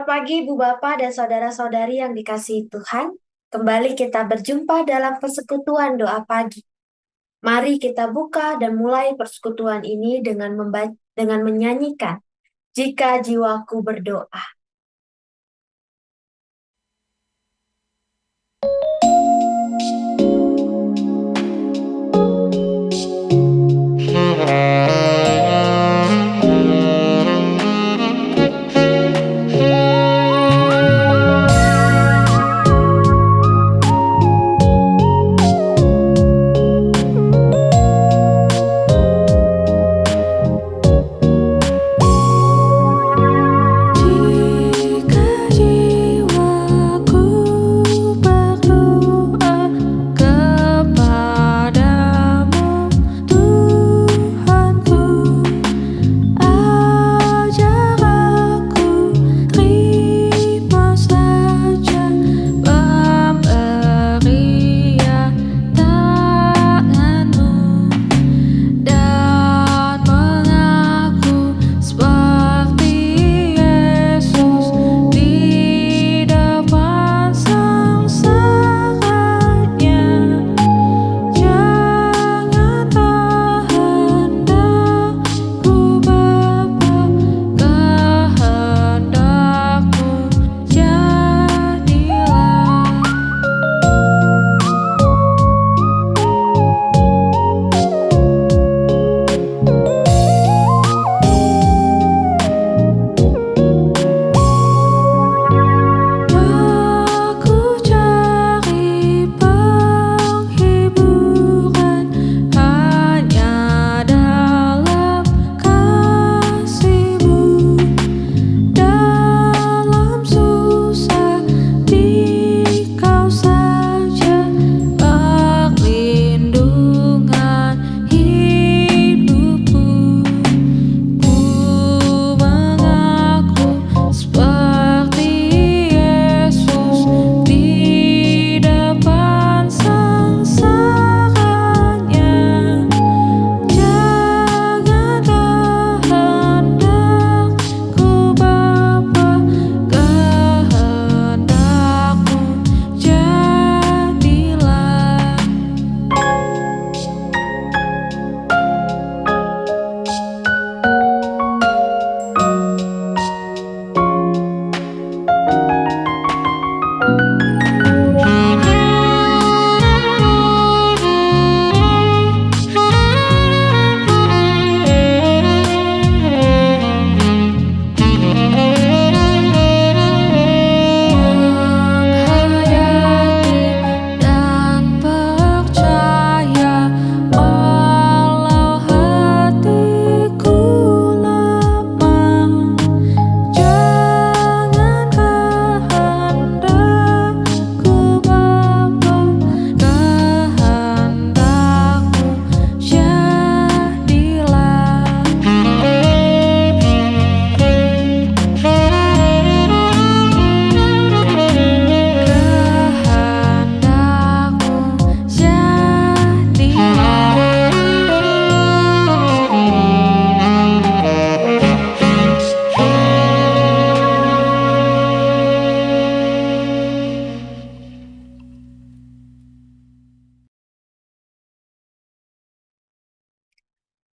Pagi, Bu Bapak dan saudara-saudari yang dikasihi Tuhan. Kembali kita berjumpa dalam persekutuan doa pagi. Mari kita buka dan mulai persekutuan ini dengan menyanyikan Jika Jiwaku Berdoa.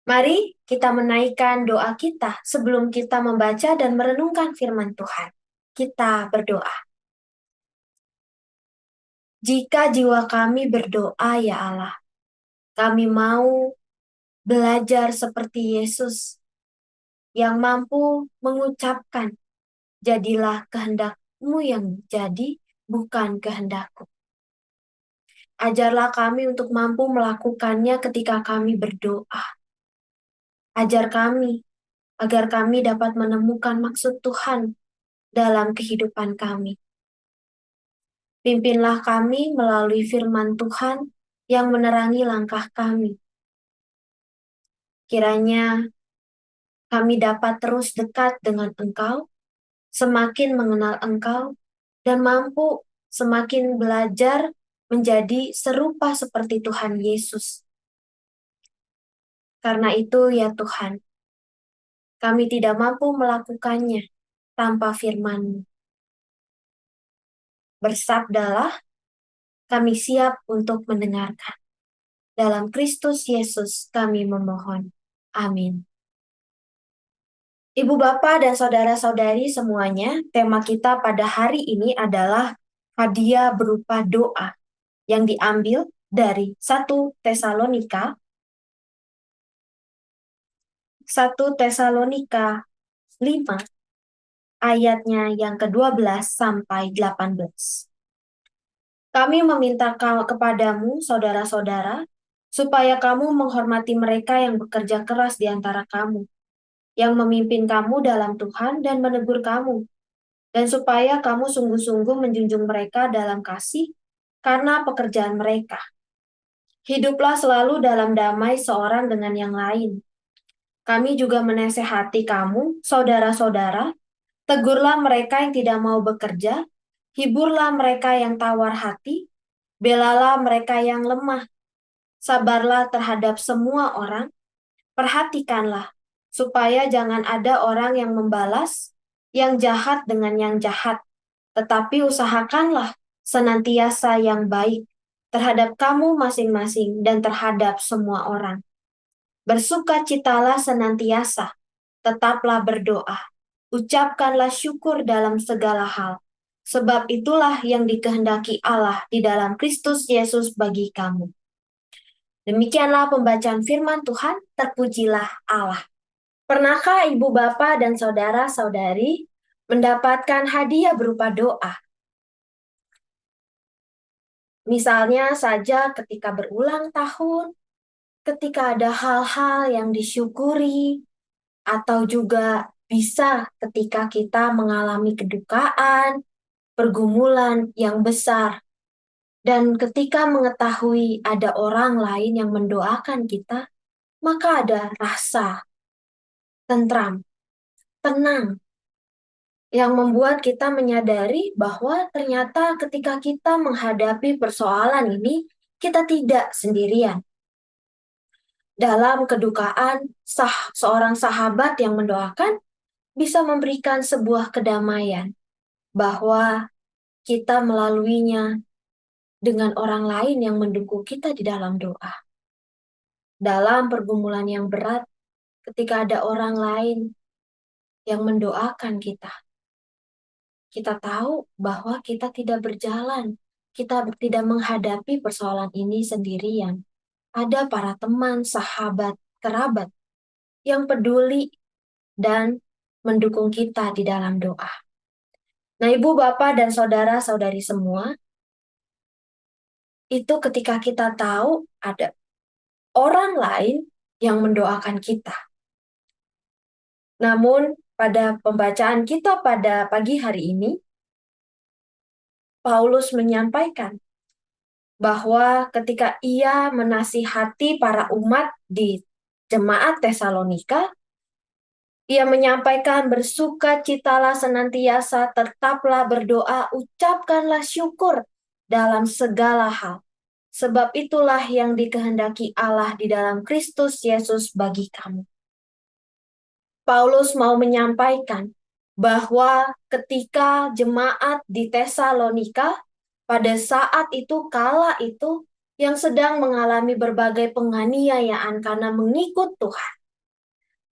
Mari kita menaikkan doa kita sebelum kita membaca dan merenungkan firman Tuhan. Kita berdoa. Jika jiwa kami berdoa, ya Allah, kami mau belajar seperti Yesus yang mampu mengucapkan, jadilah kehendak-Mu yang jadi, bukan kehendakku. Ajarlah kami untuk mampu melakukannya ketika kami berdoa. Ajar kami agar kami dapat menemukan maksud Tuhan dalam kehidupan kami. Pimpinlah kami melalui firman Tuhan yang menerangi langkah kami. Kiranya kami dapat terus dekat dengan Engkau, semakin mengenal Engkau, dan mampu semakin belajar menjadi serupa seperti Tuhan Yesus. Karena itu ya Tuhan, kami tidak mampu melakukannya tanpa firman-Mu. bersabdalah, kami siap untuk mendengarkan. Dalam Kristus Yesus kami memohon. Amin. Ibu bapak dan saudara-saudari semuanya, tema kita pada hari ini adalah hadiah berupa doa yang diambil dari 1 Tesalonika 5 ayatnya yang ke-12 sampai 18. Kami meminta kepadamu, saudara-saudara, supaya kamu menghormati mereka yang bekerja keras di antara kamu, yang memimpin kamu dalam Tuhan dan menegur kamu, dan supaya kamu sungguh-sungguh menjunjung mereka dalam kasih karena pekerjaan mereka. Hiduplah selalu dalam damai seorang dengan yang lain. Kami juga menasehati kamu, saudara-saudara, tegurlah mereka yang tidak mau bekerja, hiburlah mereka yang tawar hati, belalah mereka yang lemah, sabarlah terhadap semua orang, perhatikanlah, supaya jangan ada orang yang membalas yang jahat dengan yang jahat, tetapi usahakanlah senantiasa yang baik terhadap kamu masing-masing dan terhadap semua orang. Bersukacitalah senantiasa, tetaplah berdoa, ucapkanlah syukur dalam segala hal, sebab itulah yang dikehendaki Allah di dalam Kristus Yesus bagi kamu. Demikianlah pembacaan firman Tuhan, terpujilah Allah. Pernahkah ibu bapa dan saudara-saudari mendapatkan hadiah berupa doa? Misalnya saja ketika berulang tahun, ketika ada hal-hal yang disyukuri, atau juga bisa ketika kita mengalami kedukaan, pergumulan yang besar, dan ketika mengetahui ada orang lain yang mendoakan kita, maka ada rasa tentram, tenang, yang membuat kita menyadari bahwa ternyata ketika kita menghadapi persoalan ini, kita tidak sendirian. Dalam kedukaan, seorang sahabat yang mendoakan bisa memberikan sebuah kedamaian, bahwa kita melaluinya dengan orang lain yang mendukung kita di dalam doa. Dalam pergumulan yang berat, ketika ada orang lain yang mendoakan kita, kita tahu bahwa kita tidak berjalan, kita tidak menghadapi persoalan ini sendirian. Ada para teman, sahabat, kerabat yang peduli dan mendukung kita di dalam doa. Nah, ibu, bapak, dan saudara-saudari semua, itu ketika kita tahu ada orang lain yang mendoakan kita. Namun, pada pembacaan kita pada pagi hari ini, Paulus menyampaikan bahwa ketika ia menasihati para umat di jemaat Tesalonika, ia menyampaikan bersukacitalah senantiasa, tetaplah berdoa, ucapkanlah syukur dalam segala hal. Sebab itulah yang dikehendaki Allah di dalam Kristus Yesus bagi kamu. Paulus mau menyampaikan bahwa ketika jemaat di Tesalonika, pada saat itu, kala itu, yang sedang mengalami berbagai penganiayaan karena mengikut Tuhan,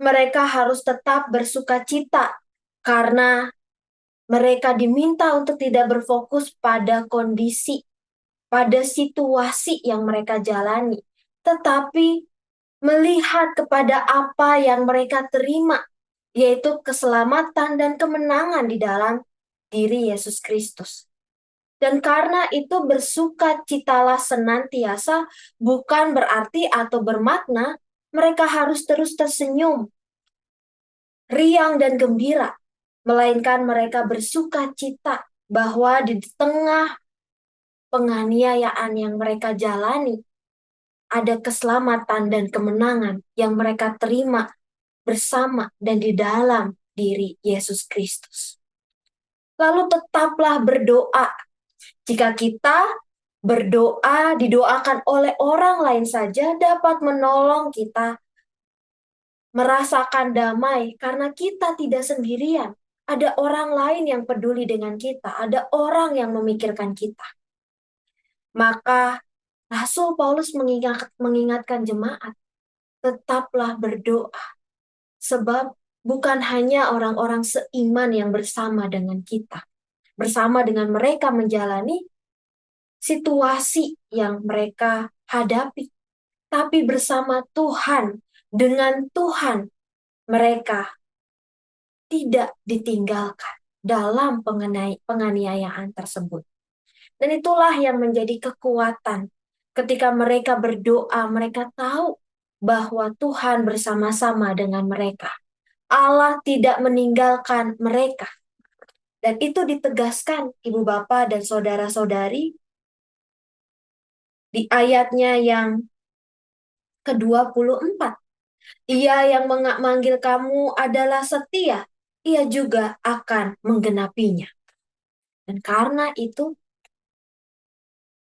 mereka harus tetap bersukacita karena mereka diminta untuk tidak berfokus pada kondisi, pada situasi yang mereka jalani, tetapi melihat kepada apa yang mereka terima, yaitu keselamatan dan kemenangan di dalam diri Yesus Kristus. Dan karena itu bersukacitalah senantiasa bukan berarti atau bermakna mereka harus terus tersenyum, riang dan gembira, melainkan mereka bersukacita bahwa di tengah penganiayaan yang mereka jalani, ada keselamatan dan kemenangan yang mereka terima bersama dan di dalam diri Yesus Kristus. Lalu tetaplah berdoa. Jika kita berdoa, didoakan oleh orang lain saja dapat menolong kita merasakan damai karena kita tidak sendirian. Ada orang lain yang peduli dengan kita, ada orang yang memikirkan kita. Maka Rasul Paulus mengingatkan jemaat, tetaplah berdoa. Sebab bukan hanya orang-orang seiman yang bersama dengan kita, bersama dengan mereka menjalani situasi yang mereka hadapi, tapi bersama Tuhan, dengan Tuhan, mereka tidak ditinggalkan dalam penganiayaan tersebut. Dan itulah yang menjadi kekuatan ketika mereka berdoa, mereka tahu bahwa Tuhan bersama-sama dengan mereka. Allah tidak meninggalkan mereka. Dan itu ditegaskan ibu bapa dan saudara-saudari di ayatnya yang ke-24. Ia yang memanggil kamu adalah setia, ia juga akan menggenapinya. Dan karena itu,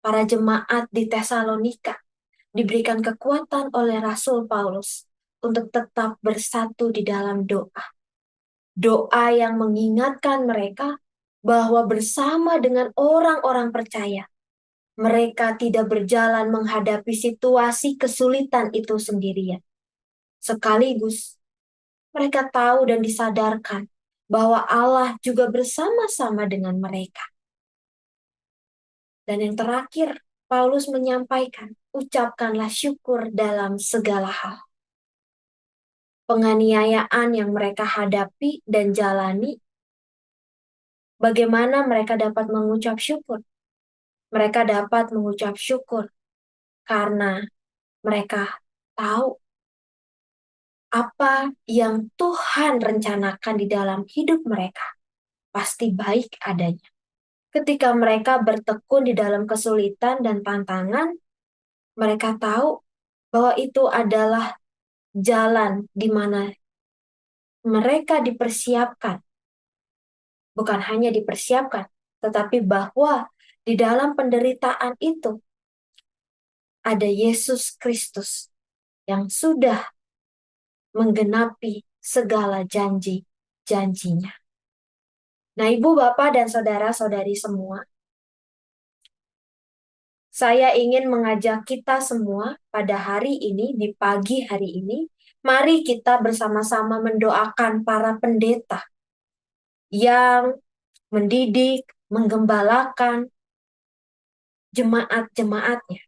para jemaat di Tesalonika diberikan kekuatan oleh Rasul Paulus untuk tetap bersatu di dalam doa. Doa yang mengingatkan mereka bahwa bersama dengan orang-orang percaya, mereka tidak berjalan menghadapi situasi kesulitan itu sendirian. Sekaligus, mereka tahu dan disadarkan bahwa Allah juga bersama-sama dengan mereka. Dan yang terakhir, Paulus menyampaikan, ucapkanlah syukur dalam segala hal. Penganiayaan yang mereka hadapi dan jalani, bagaimana mereka dapat mengucap syukur? Mereka dapat mengucap syukur karena mereka tahu apa yang Tuhan rencanakan di dalam hidup mereka pasti baik adanya. Ketika mereka bertekun di dalam kesulitan dan tantangan, mereka tahu bahwa itu adalah jalan di mana mereka dipersiapkan. Bukan hanya dipersiapkan, tetapi bahwa di dalam penderitaan itu ada Yesus Kristus yang sudah menggenapi segala janji-janjinya. Nah, Ibu, Bapak, dan Saudara-saudari semua, saya ingin mengajak kita semua pada hari ini, di pagi hari ini, mari kita bersama-sama mendoakan para pendeta yang mendidik, menggembalakan jemaat-jemaatnya.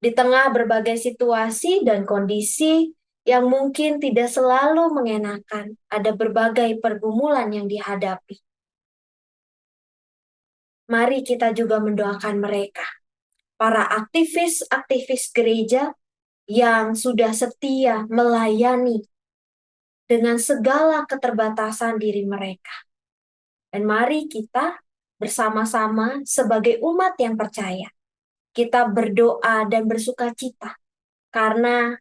Di tengah berbagai situasi dan kondisi yang mungkin tidak selalu mengenakan, ada berbagai pergumulan yang dihadapi. Mari kita juga mendoakan mereka, para aktivis-aktivis gereja yang sudah setia melayani dengan segala keterbatasan diri mereka. Dan mari kita bersama-sama sebagai umat yang percaya, kita berdoa dan bersukacita karena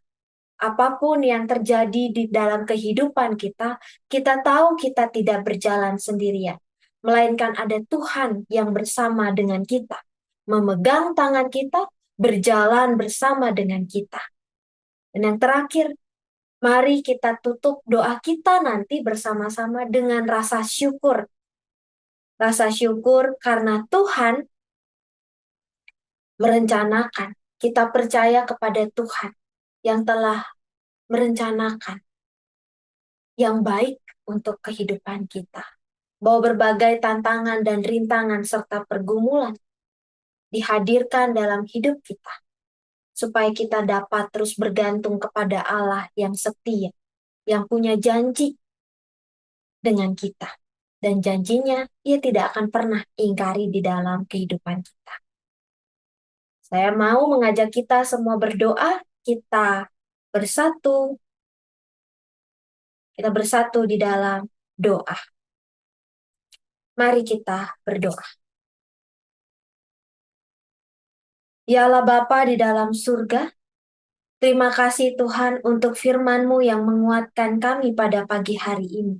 apapun yang terjadi di dalam kehidupan kita, kita tahu kita tidak berjalan sendirian, melainkan ada Tuhan yang bersama dengan kita, memegang tangan kita, berjalan bersama dengan kita. Dan yang terakhir, mari kita tutup doa kita nanti bersama-sama dengan rasa syukur. Rasa syukur karena Tuhan merencanakan. Kita percaya kepada Tuhan yang telah merencanakan yang baik untuk kehidupan kita. Bahwa berbagai tantangan dan rintangan serta pergumulan dihadirkan dalam hidup kita. Supaya kita dapat terus bergantung kepada Allah yang setia, yang punya janji dengan kita. Dan janjinya, ia tidak akan pernah ingkari di dalam kehidupan kita. Saya mau mengajak kita semua berdoa, kita bersatu di dalam doa. Mari kita berdoa. Ya Allah Bapa di dalam surga, terima kasih Tuhan untuk firman-Mu yang menguatkan kami pada pagi hari ini.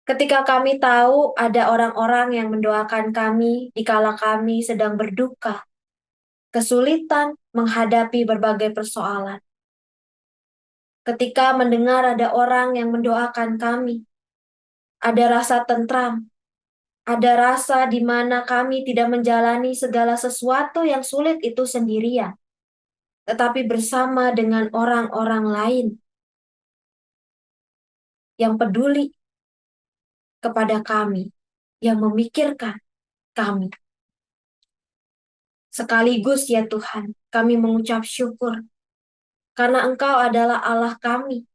Ketika kami tahu ada orang-orang yang mendoakan kami dikala kami sedang berduka, kesulitan menghadapi berbagai persoalan. Ketika mendengar ada orang yang mendoakan kami, Ada rasa tentram, ada rasa di mana kami tidak menjalani segala sesuatu yang sulit itu sendirian, tetapi bersama dengan orang-orang lain yang peduli kepada kami, yang memikirkan kami. Sekaligus ya Tuhan, kami mengucap syukur karena Engkau adalah Allah kami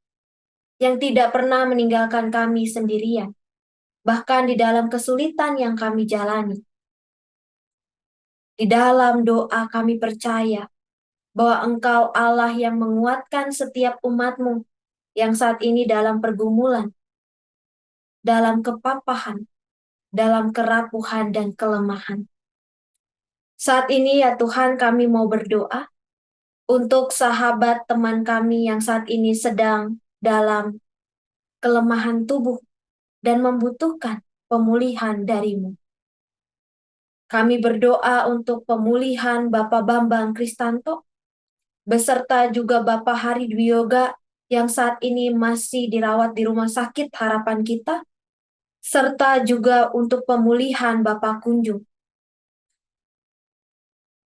yang tidak pernah meninggalkan kami sendirian, bahkan di dalam kesulitan yang kami jalani. Di dalam doa kami percaya bahwa Engkau Allah yang menguatkan setiap umat-Mu yang saat ini dalam pergumulan, dalam kepapahan, dalam kerapuhan dan kelemahan. Saat ini ya Tuhan kami mau berdoa untuk sahabat teman kami yang saat ini sedang dalam kelemahan tubuh dan membutuhkan pemulihan dari-Mu. Kami berdoa untuk pemulihan Bapak Bambang Kristanto, beserta juga Bapak Hari Dwi Yoga yang saat ini masih dirawat di Rumah Sakit Harapan Kita, serta juga untuk pemulihan Bapak Kunjung.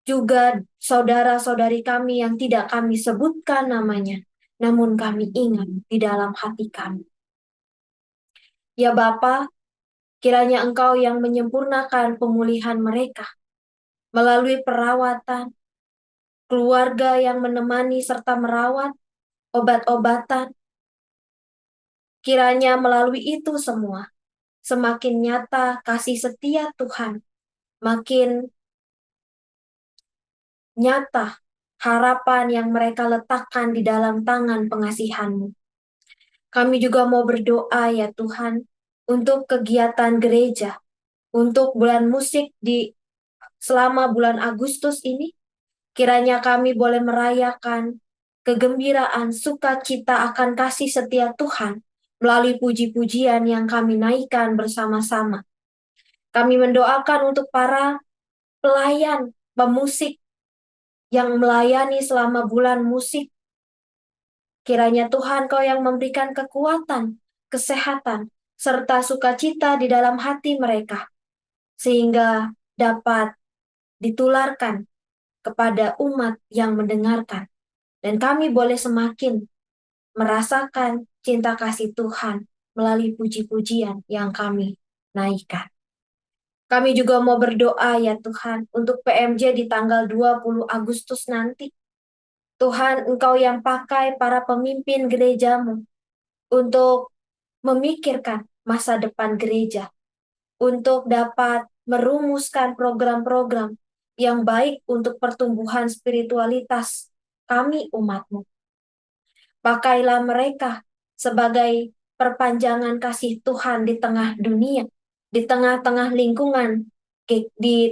Juga saudara-saudari kami yang tidak kami sebutkan namanya, namun kami ingat di dalam hati kami. Ya Bapa, kiranya Engkau yang menyempurnakan pemulihan mereka melalui perawatan, keluarga yang menemani serta merawat, obat-obatan. Kiranya melalui itu semua, semakin nyata kasih setia Tuhan, makin nyata harapan yang mereka letakkan di dalam tangan pengasihan-Mu. Kami juga mau berdoa ya Tuhan, untuk kegiatan gereja, untuk bulan musik selama bulan Agustus ini, kiranya kami boleh merayakan kegembiraan, sukacita akan kasih setia Tuhan melalui puji-pujian yang kami naikkan bersama-sama. Kami mendoakan untuk para pelayan, pemusik yang melayani selama bulan musik. Kiranya Tuhan Kau yang memberikan kekuatan, kesehatan, serta sukacita di dalam hati mereka, sehingga dapat ditularkan kepada umat yang mendengarkan. Dan kami boleh semakin merasakan cinta kasih Tuhan melalui puji-pujian yang kami naikkan. Kami juga mau berdoa ya Tuhan untuk PMJ di tanggal 20 Agustus nanti. Tuhan, Engkau yang pakai para pemimpin gereja-Mu untuk memikirkan masa depan gereja, untuk dapat merumuskan program-program yang baik untuk pertumbuhan spiritualitas kami umat-Mu. Pakailah mereka sebagai perpanjangan kasih Tuhan di tengah dunia, di tengah-tengah lingkungan, di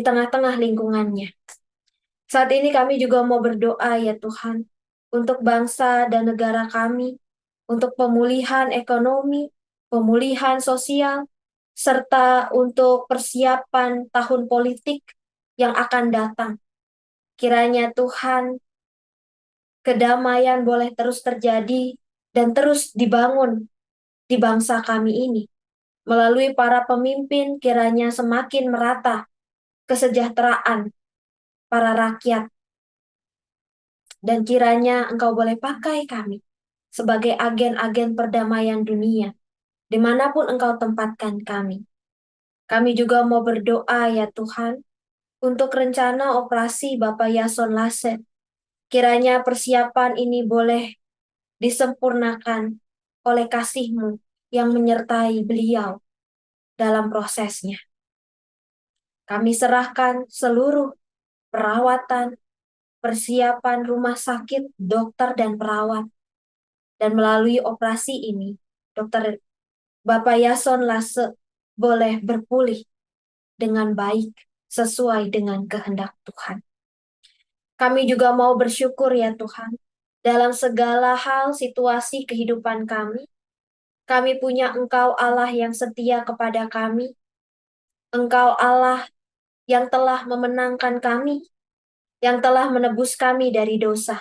tengah-tengah lingkungannya. Saat ini kami juga mau berdoa ya Tuhan, untuk bangsa dan negara kami, untuk pemulihan ekonomi, pemulihan sosial, serta untuk persiapan tahun politik yang akan datang. Kiranya Tuhan, kedamaian boleh terus terjadi dan terus dibangun di bangsa kami ini. Melalui para pemimpin, kiranya semakin merata kesejahteraan para rakyat. Dan kiranya Engkau boleh pakai kami sebagai agen-agen perdamaian dunia, dimanapun Engkau tempatkan kami. Kami juga mau berdoa ya Tuhan, untuk rencana operasi Bapak Yason Laset. Kiranya persiapan ini boleh disempurnakan oleh kasih-Mu yang menyertai beliau dalam prosesnya. Kami serahkan seluruh perawatan, persiapan rumah sakit, dokter, dan perawat. Dan melalui operasi ini, Dokter Bapak Yason Lase boleh berpulih dengan baik sesuai dengan kehendak Tuhan. Kami juga mau bersyukur ya Tuhan, dalam segala hal situasi kehidupan kami. Kami punya Engkau Allah yang setia kepada kami. Engkau Allah yang telah memenangkan kami, yang telah menebus kami dari dosa.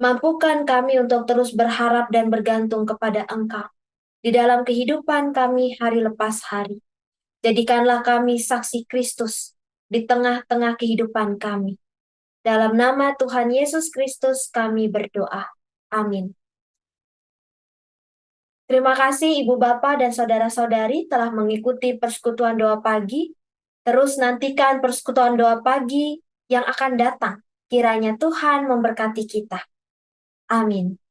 Mampukan kami untuk terus berharap dan bergantung kepada Engkau di dalam kehidupan kami hari lepas hari. Jadikanlah kami saksi Kristus di tengah-tengah kehidupan kami. Dalam nama Tuhan Yesus Kristus kami berdoa. Amin. Terima kasih Ibu Bapak dan Saudara-saudari telah mengikuti persekutuan doa pagi. Terus nantikan persekutuan doa pagi yang akan datang. Kiranya Tuhan memberkati kita. Amin.